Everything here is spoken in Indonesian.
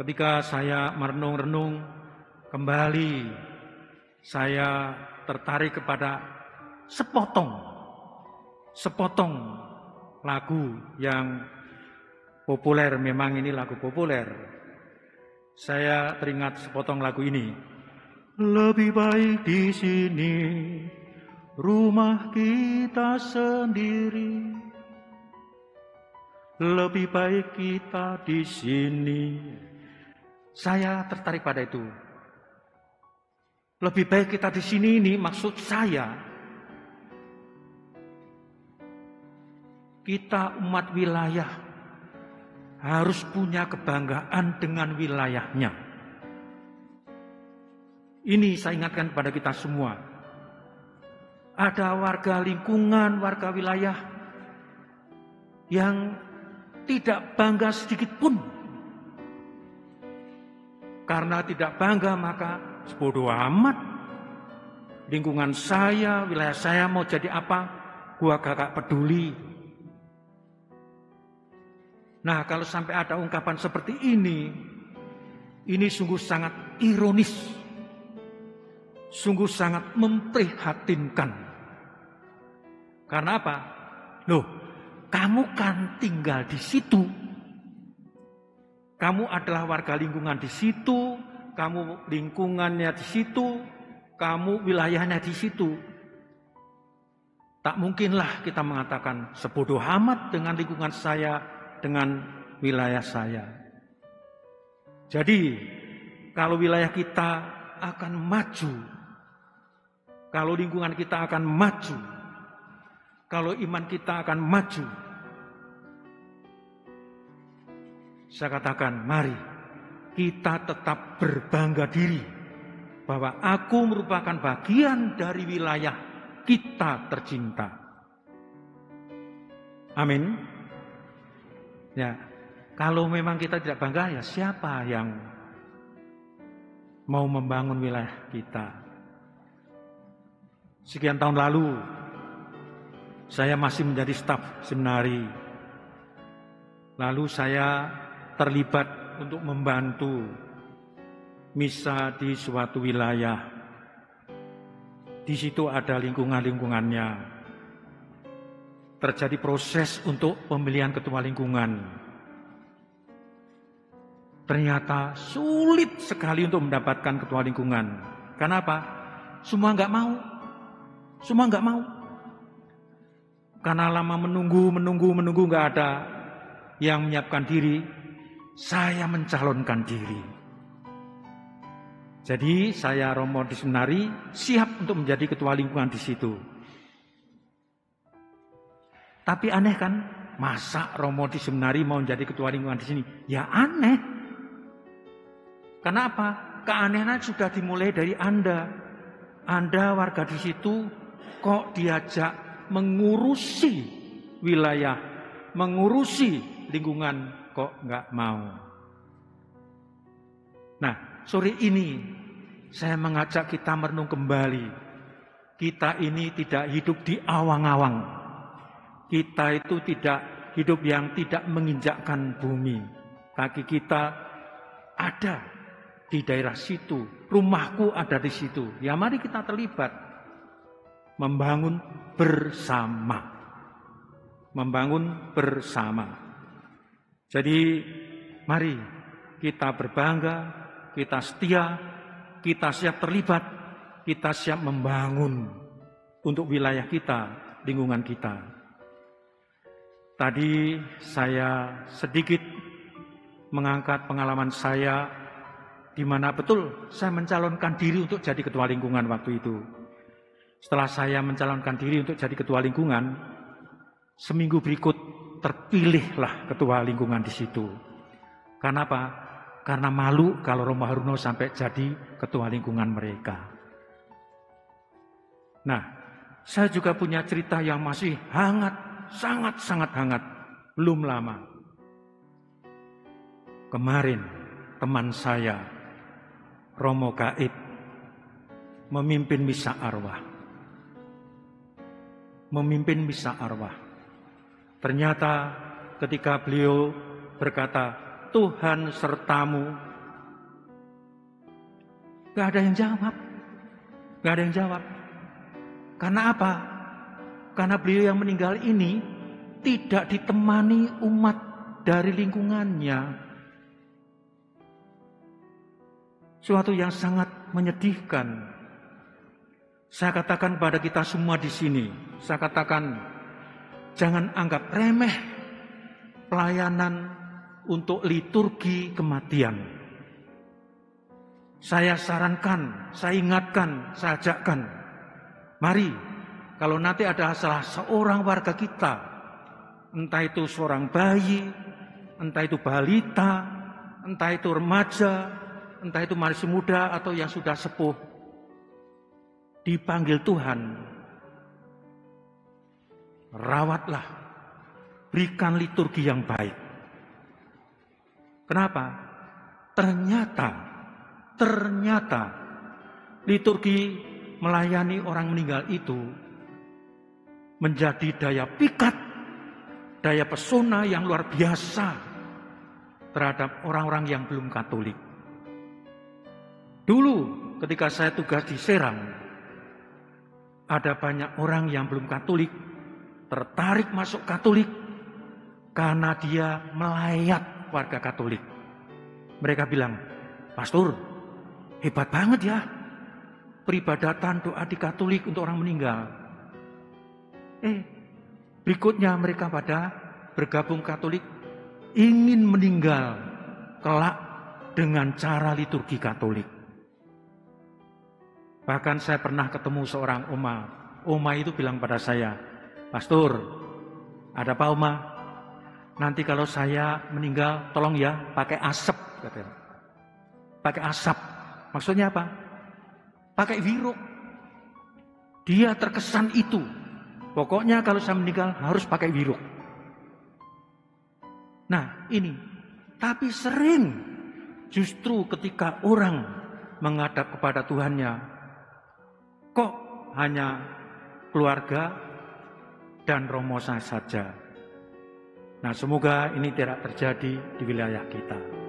ketika saya merenung-renung kembali, saya tertarik kepada sepotong lagu yang populer. Memang ini lagu populer. Saya teringat sepotong lagu ini. Lebih baik di sini, rumah kita sendiri. Lebih baik kita di sini. Saya tertarik pada itu. Lebih baik kita di sini ini maksud saya, kita umat wilayah harus punya kebanggaan dengan wilayahnya. Ini saya ingatkan kepada kita semua. Ada warga lingkungan, warga wilayah yang tidak bangga sedikit pun. Karena tidak bangga maka sebodoh amat. Lingkungan saya, wilayah saya mau jadi apa, gua gak peduli. Nah, kalau sampai ada ungkapan seperti ini sungguh sangat ironis. Sungguh sangat memprihatinkan. Karena apa? Loh, kamu kan tinggal di situ. Kamu adalah warga lingkungan di situ, kamu lingkungannya di situ, kamu wilayahnya di situ. Tak mungkinlah kita mengatakan sebodoh amat dengan lingkungan saya, dengan wilayah saya. Jadi, kalau wilayah kita akan maju, kalau lingkungan kita akan maju, kalau iman kita akan maju, saya katakan, mari kita tetap berbangga diri bahwa aku merupakan bagian dari wilayah kita tercinta. Amin. Ya, kalau memang kita tidak bangga, ya siapa yang mau membangun wilayah kita? Sekian tahun lalu, saya masih menjadi staf seminari. Lalu saya terlibat untuk membantu misa di suatu wilayah. Di situ ada lingkungan-lingkungannya. Terjadi proses untuk pemilihan ketua lingkungan. Ternyata sulit sekali untuk mendapatkan ketua lingkungan. Kenapa? Semua nggak mau. Semua nggak mau. Karena lama menunggu nggak ada yang menyiapkan diri, saya mencalonkan diri. Jadi saya Romo di Seminari siap untuk menjadi ketua lingkungan di situ. Tapi aneh kan, masa Romo di Seminari mau menjadi ketua lingkungan di sini? Ya aneh. Kenapa? Keanehan sudah dimulai dari Anda. Anda warga di situ kok diajak mengurusi wilayah, mengurusi lingkungan, kok nggak mau. Nah, sore ini saya mengajak kita merenung kembali. Kita ini tidak hidup di awang-awang. Kita itu tidak hidup yang tidak menginjakkan bumi. Kaki kita ada di daerah situ, rumahku ada di situ. Ya mari kita terlibat. Membangun bersama. Membangun bersama. Jadi mari kita berbangga, kita setia, kita siap terlibat, kita siap membangun untuk wilayah kita, lingkungan kita. Tadi saya sedikit mengangkat pengalaman saya di mana betul saya mencalonkan diri untuk jadi ketua lingkungan waktu itu. Setelah saya mencalonkan diri untuk jadi ketua lingkungan, seminggu berikut terpilihlah ketua lingkungan di situ. Karena apa? Karena malu kalau Romo Haruno sampai jadi ketua lingkungan mereka. Nah, saya juga punya cerita yang masih hangat, sangat-sangat hangat, belum lama. Kemarin teman saya, Romo Gaib, memimpin misa arwah. Memimpin misa arwah. Ternyata ketika beliau berkata, Tuhan sertamu Gak ada yang jawab. Gak ada yang jawab. Karena apa? Karena beliau yang meninggal ini tidak ditemani umat dari lingkungannya. Suatu yang sangat menyedihkan. Saya katakan kepada kita semua di sini, saya katakan jangan anggap remeh pelayanan untuk liturgi kematian. Saya sarankan, saya ingatkan, saya ajakkan, mari kalau nanti ada salah seorang warga kita, entah itu seorang bayi, entah itu balita, entah itu remaja, entah itu masih muda atau yang sudah sepuh, dipanggil Tuhan, rawatlah, berikan liturgi yang baik. Kenapa? Ternyata liturgi melayani orang meninggal itu menjadi daya pikat, daya pesona yang luar biasa terhadap orang-orang yang belum Katolik. Dulu ketika saya tugas di Serang, ada banyak orang yang belum Katolik tertarik masuk Katolik karena dia melayat warga Katolik. Mereka bilang, "Pastor, hebat banget ya peribadatan doa di Katolik untuk orang meninggal." Berikutnya mereka pada bergabung Katolik, ingin meninggal kelak dengan cara liturgi Katolik. Bahkan saya pernah ketemu seorang oma. Oma itu bilang pada saya, "Pastor, ada apa oma? Nanti kalau saya meninggal tolong ya pakai asap," katanya. Pakai asap. Maksudnya apa? Pakai wiruk. Dia terkesan itu. Pokoknya kalau saya meninggal harus pakai wiruk. Nah ini. Tapi sering justru ketika orang menghadap kepada Tuhannya, kok hanya keluarga dan romo saja. Nah semoga ini tidak terjadi di wilayah kita.